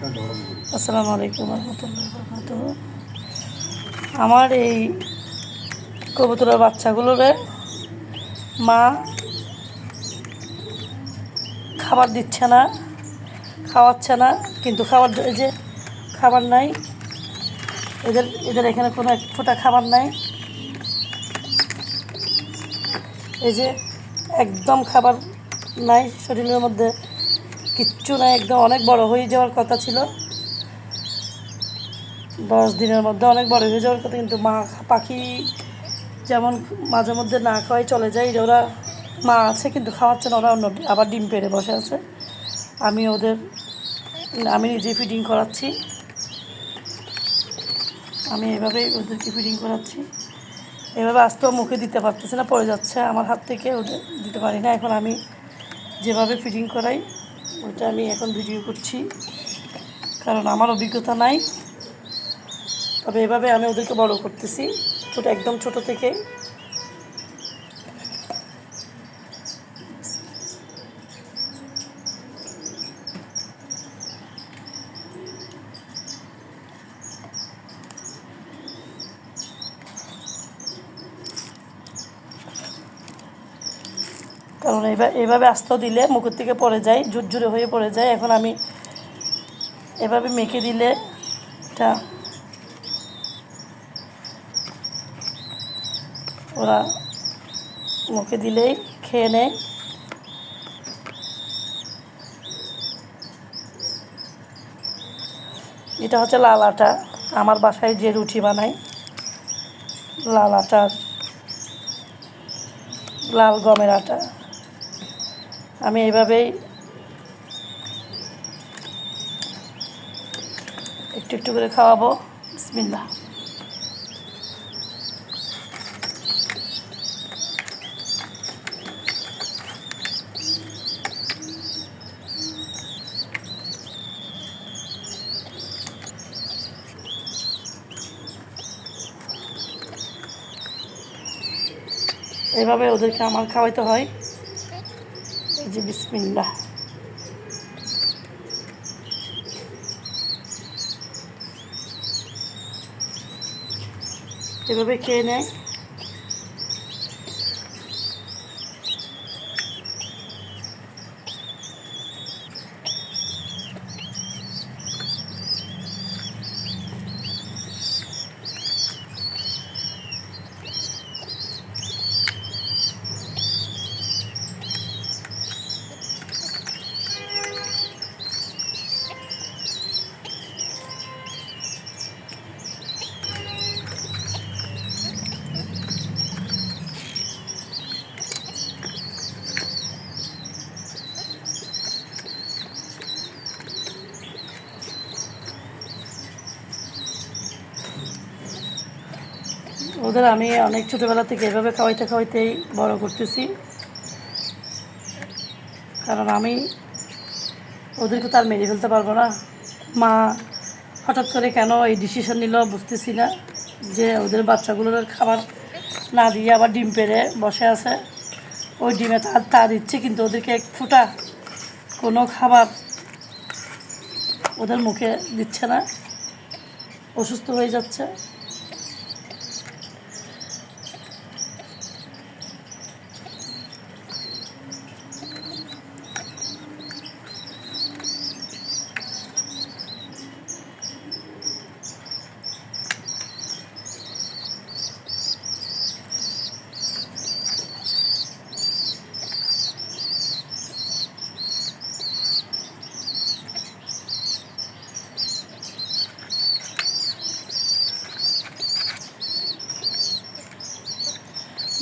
আসসালামু আলাইকুম রহমতুল্লাহ বরকাতুহ। আমার এই কবুতরের বাচ্চাগুলোরে মা খাবার দিচ্ছে না, খাওয়াচ্ছে না, কিন্তু এই যে খাবার নাই, এদের এদের এখানে কোনো এক ফোঁটা খাবার নাই। এই যে একদম খাবার নাই, শরীরের মধ্যে কিচ্ছু নাই, একদম অনেক বড় হয়ে যাওয়ার কথা ছিল, 10 দিনের মধ্যে অনেক বড় হয়ে যাওয়ার কথা, কিন্তু মা পাখি যেমন মাঝে মধ্যে না খাওয়াই চলে যায়, ওরা মা আছে কিন্তু খাওয়াচ্ছে না, ওরা অন্য আবার ডিম পেড়ে বসে আছে। আমি নিজে ফিডিং করাচ্ছি, আমি এভাবেই ওদেরকে ফিডিং করাচ্ছি। এভাবে আস্তেও মুখে দিতে পারতেছি না, পড়ে যাচ্ছে আমার হাত থেকে, ওটা দিতে পারি না। এখন আমি যেভাবে ফিডিং করাই ওটা আমি এখন ভিডিও করছি, কারণ আমার অভিজ্ঞতা নাই। তবে এভাবে আমি ওদেরকে বড় করতেছি, একদম ছোট থেকে। কারণ এভাবে আস্তেও দিলে মুখের থেকে পড়ে যায়, ঝুরঝুরে হয়ে পড়ে যায়। এখন আমি এভাবে মেখে দিলে এটা ওরা মুখে দিলেই খেয়ে নেয়। এটা হচ্ছে লাল আটা, আমার বাসায় যে রুটি বানাই, লাল আটার, লাল গমের আটা। আমি এইভাবেই একটু একটু করে খাওয়াবো। বিসমিল্লাহ। এভাবে ওদেরকে আমার খাওয়াইতে হয়। এই যে বিসমিল্লাহ। এভাবে খেয়ে নেয়। ওদের আমি অনেক ছোটোবেলা থেকে এভাবে খাওয়াইতেই বড় করতেছি, কারণ আমি ওদেরকে তো আর মেরে ফেলতে পারবো না। মা হঠাৎ করে কেন এই ডিসিশন নিল বুঝতেছি না, যে ওদের বাচ্চাগুলোর খাবার না দিয়ে আবার ডিম পেড়ে বসে আছে। ওই ডিমে তা দিচ্ছে, কিন্তু ওদেরকে এক ফোঁটা কোনো খাবার ওদের মুখে দিচ্ছে না, অসুস্থ হয়ে যাচ্ছে।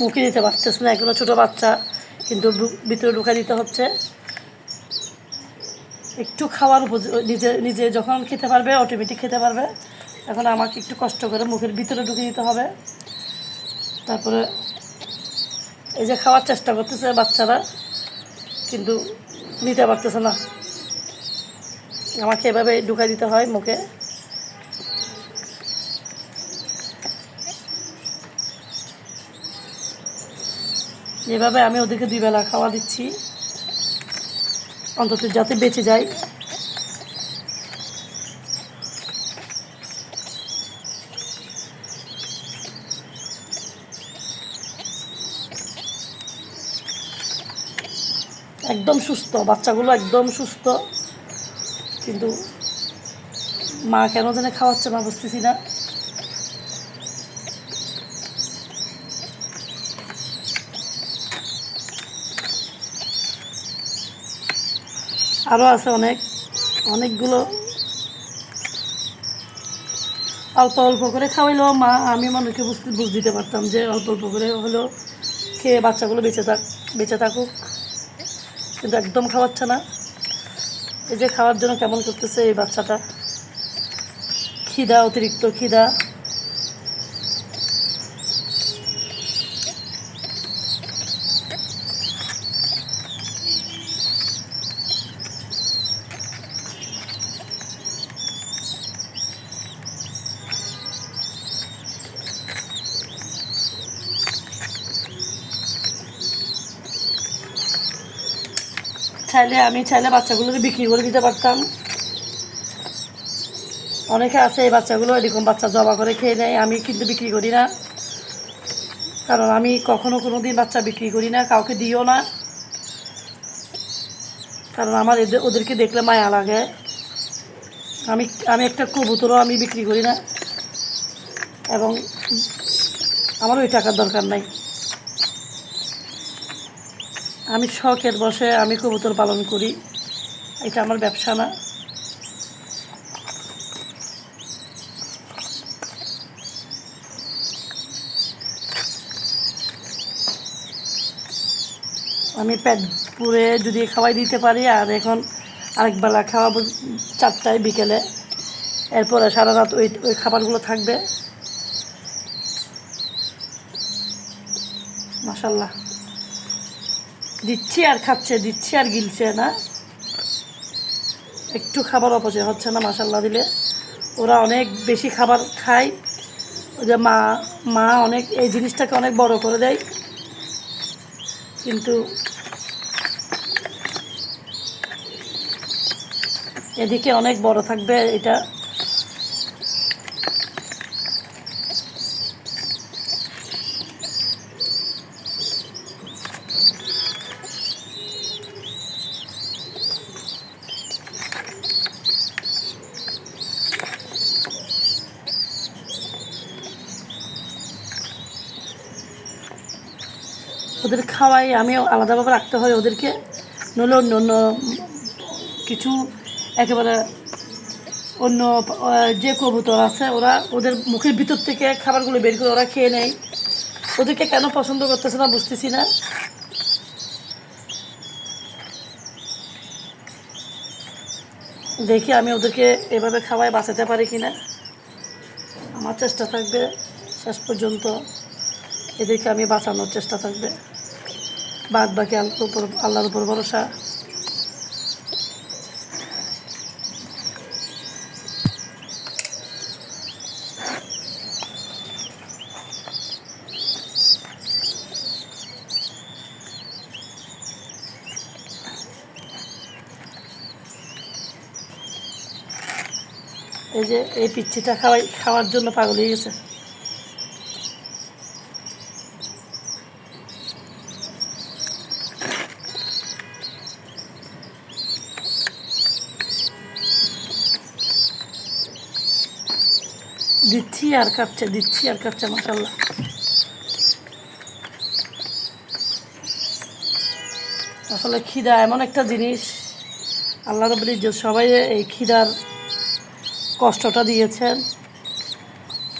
মুখে দিতে পারতেছে না, এগুলো ছোটো বাচ্চা, কিন্তু ভিতরে ঢুকা দিতে হচ্ছে। একটু খাওয়ার নিজে নিজে যখন খেতে পারবে, অটোমেটিক খেতে পারবে। এখন আমাকে একটু কষ্ট করে মুখের ভিতরে ঢুকে দিতে হবে। তারপরে এই যে খাওয়ার চেষ্টা করতেছে বাচ্চারা, কিন্তু নিতে পারতেছে না, আমাকে এভাবে ঢুকা দিতে হয় মুখে। এভাবে আমি ওদেরকে 2 বেলা খাওয়া দিচ্ছি, অন্তত যাতে বেঁচে যায়। একদম সুস্থ, বাচ্চাগুলো একদম সুস্থ, কিন্তু মা কেন জানে খাওয়াচ্ছে না বুঝতেছি না। আরও আছে অনেকগুলো। অল্প অল্প করে খাওয়াইলেও মা, আমি মানুষকে বুঝ দিতে পারতাম যে অল্প অল্প করে হলেও খেয়ে বাচ্চাগুলো বেঁচে থাকুক, কিন্তু একদম খাওয়াচ্ছে না। এই যে খাওয়ার জন্য কেমন করতেছে এই বাচ্চাটা, খিদা, অতিরিক্ত খিদা। আমি চাইলে বাচ্চাগুলোকে বিক্রি করে দিতে পারতাম। অনেকে আছে এই বাচ্চাগুলো এরকম বাচ্চা জবা করে খেয়ে নেয়, আমি কিন্তু বিক্রি করি না, কারণ আমি কখনো কোনো দিন বাচ্চা বিক্রি করি না, কাউকে দিও না, কারণ আমার ওদেরকে দেখলে মায়া লাগে। আমি একটা কবুতরও আমি বিক্রি করি না, এবং আমার ওই টাকার দরকার নাই। আমি শখের বসে আমি কবুতর পালন করি, এটা আমার ব্যবসা না। আমি পেট পুরে যদি খাওয়াই দিতে পারি, আর এখন আরেকবেলা খাওয়াবো 4টায় বিকেলে, এরপরে সারা রাত ওই খাবারগুলো থাকবে। মাশাল্লাহ, দিচ্ছি আর খাচ্ছে, দিচ্ছি আর গিলছে না, একটু খাবার অপচয় হচ্ছে না মাশাল্লাহ দিলে। ওরা অনেক বেশি খাবার খায়, ওই যে মা অনেক এই জিনিসটাকে অনেক বড় করে দেয়, কিন্তু এদিকে অনেক বড় থাকবে এটা। ওদের খাওয়াই আমি আলাদাভাবে রাখতে হয় ওদেরকে, নইলে অন্য অন্য কিছু একেবারে অন্য যে কবুতর আছে ওরা ওদের মুখের ভিতর থেকে খাবারগুলো বের করে ওরা খেয়ে নেয়। ওদেরকে কেন পছন্দ করতেছে না বুঝতেছি না। দেখি আমি ওদেরকে এভাবে খাওয়াই বাঁচাতে পারি কি না। আমার চেষ্টা থাকবে শেষ পর্যন্ত এদেরকে আমি বাঁচানোর চেষ্টা থাকবে, বাদ বাকি আল্লাহর উপর ভরসা। এই যে এই পিচ্ছিটা খাওয়ার জন্য পাগল হয়ে গেছে। দিচ্ছি আর কাটছে মাশাল্লাহ। আসলে খিদা এমন একটা জিনিস, আল্লাহ রাব্বুল ইজ্জত সবাই এই খিদার কষ্টটা দিয়েছেন।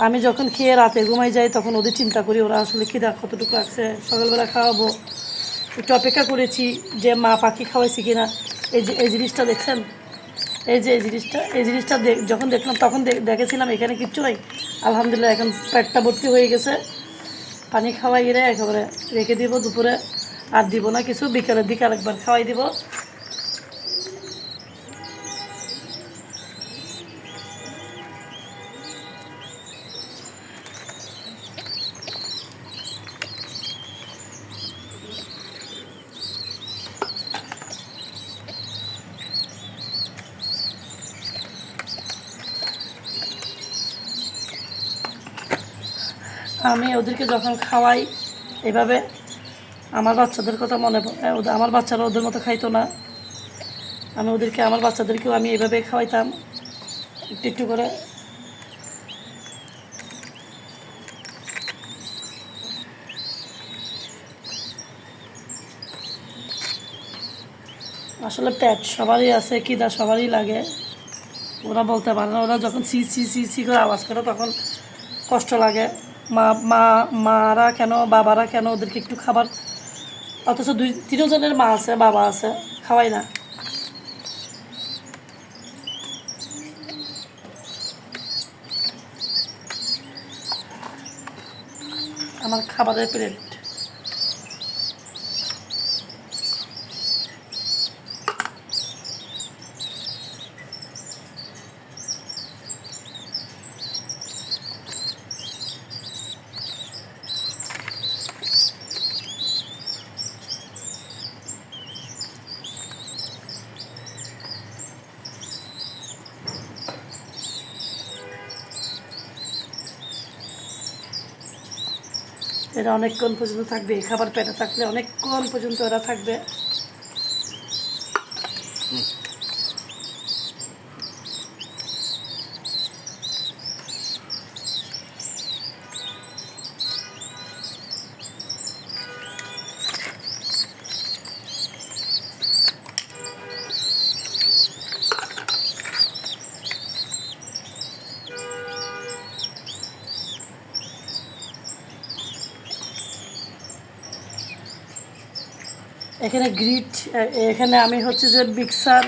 আমি যখন খেয়ে রাতে ঘুমাই যাই তখন ওদের চিন্তা করি ওরা আসলে খিদা কতটুকু রাখছে, সকালবেলা খাওয়াবো। একটু অপেক্ষা করেছি যে মা পাখি খাওয়াইছি কিনা। এই জিনিসটা দেখছেন, এই জিনিসটা যখন দেখলাম তখন দেখেছিলাম এখানে কিচ্ছু নাই। আলহামদুলিল্লাহ এখন পেটটা ভর্তি হয়ে গেছে। পানি খাওয়াই একেবারে রেখে দিব, দুপুরে আর দিব না কিছু, বিকেলের দিকে আরেকবার খাওয়াই দিব। আমি ওদেরকে যখন খাওয়াই এভাবে আমার বাচ্চাদের কথা মনে পড়ে। আমার বাচ্চারা ওদের মতো খাইতো না। আমি ওদেরকে, আমার বাচ্চাদেরকেও আমি এইভাবে খাওয়াইতাম একটু একটু করে। আসলে পেট সবারই আছে, খিদা সবারই লাগে, ওরা বলতে পারে না। ওরা যখন সি সি সি সি করে আওয়াজ করে তখন কষ্ট লাগে। মারা কেন, বাবারা কেন ওদেরকে একটু খাবার, অথচ 2-3 জনের মা আছে, বাবা আছে, খাওয়াই না। আমার খাবারের প্লেট। এরা অনেকক্ষণ পর্যন্ত থাকবে, এই খাবার পেটে থাকলে অনেকক্ষণ পর্যন্ত এরা থাকবে। এখানে গ্রিট, এখানে আমি হচ্ছে যে মিক্সার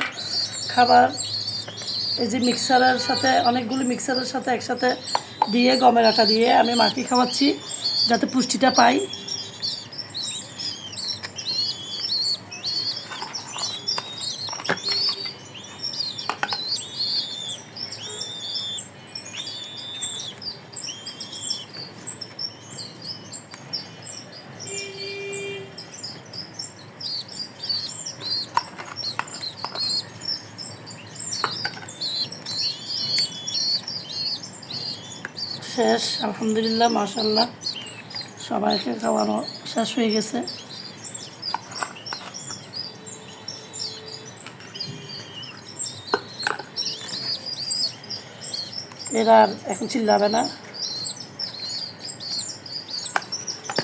খাবার, এই যে মিক্সারের সাথে অনেকগুলো মিক্সারের সাথে একসাথে দিয়ে গমের আটা দিয়ে আমি মাকে খাওয়াচ্ছি যাতে পুষ্টিটা পাই। শেষ, আলহামদুলিল্লাহ, মাশাআল্লাহ, সবাইকে খাওয়ানো শেষ হয়ে গেছে। এরা আর এখন চিল্লাবে না।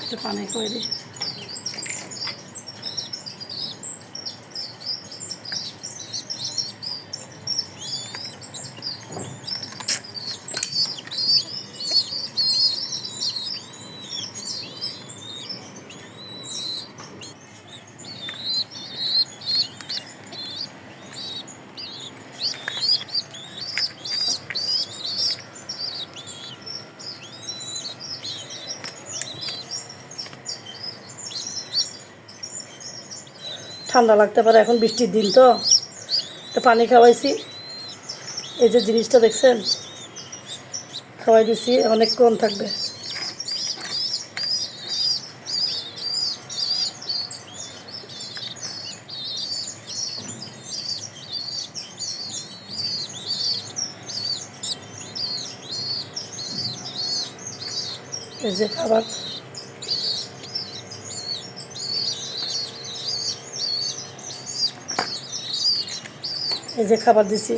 একটু পানি করে দিই। ঠান্ডা লাগতে পারে, এখন বৃষ্টির দিন তো, পানি খাওয়াইছি। এই যে জিনিসটা দেখছেন, খাওয়াই দিছি, অনেকক্ষণ থাকবে। এই যে খাবার, এই যে খাবার দিছি।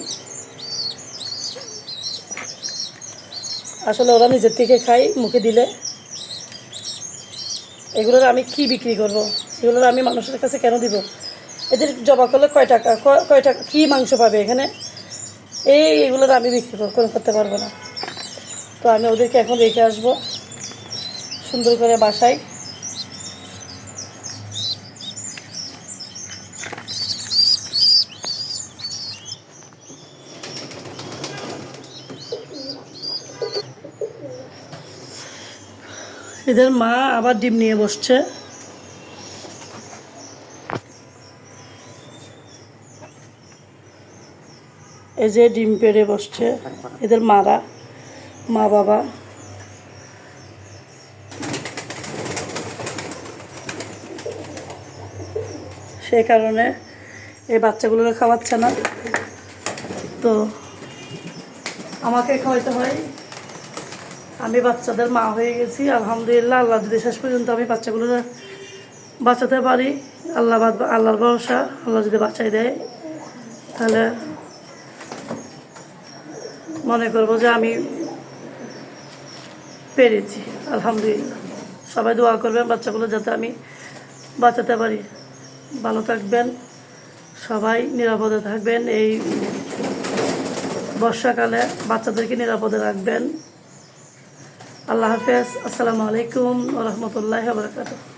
আসলে ওরা নিজের থেকে খাই মুখে দিলে। এগুলোর আমি কি বিক্রি করব? এগুলোর আমি মানুষের কাছে কেন দিব? এদের জবা করলে কয় টাকা কী মাংস পাবে এখানে? এগুলোর আমি বিক্রি করতে পারবো না। তো আমি ওদেরকে এখন রেখে আসবো সুন্দর করে বাসায়। এদের মা আবার ডিম নিয়ে বসছে। এই যে ডিম পেড়ে বসছে এদের মারা, মা বাবা। সেই কারণে এই বাচ্চাগুলোকে খাওয়াচ্ছে না, তো আমাকে খাওয়াইতে হয়। আমি বাচ্চাদের মা হয়ে গেছি, আলহামদুলিল্লাহ। আল্লাহ যদি শেষ পর্যন্ত আমি বাচ্চাগুলোর বাঁচাতে পারি। আল্লাহর ভরসা, আল্লাহ যদি বাঁচাই দেয় তাহলে মনে করবো যে আমি পেরেছি। আলহামদুলিল্লাহ, সবাই দোয়া করবেন বাচ্চাগুলো যাতে আমি বাঁচাতে পারি। ভালো থাকবেন, সবাই নিরাপদে থাকবেন। এই বর্ষাকালে বাচ্চাদেরকে নিরাপদে রাখবেন। আল্লাহ হাফেজ। আসসালামু আলাইকুম ওয়া রাহমাতুল্লাহি ওয়া বারাকাতুহু।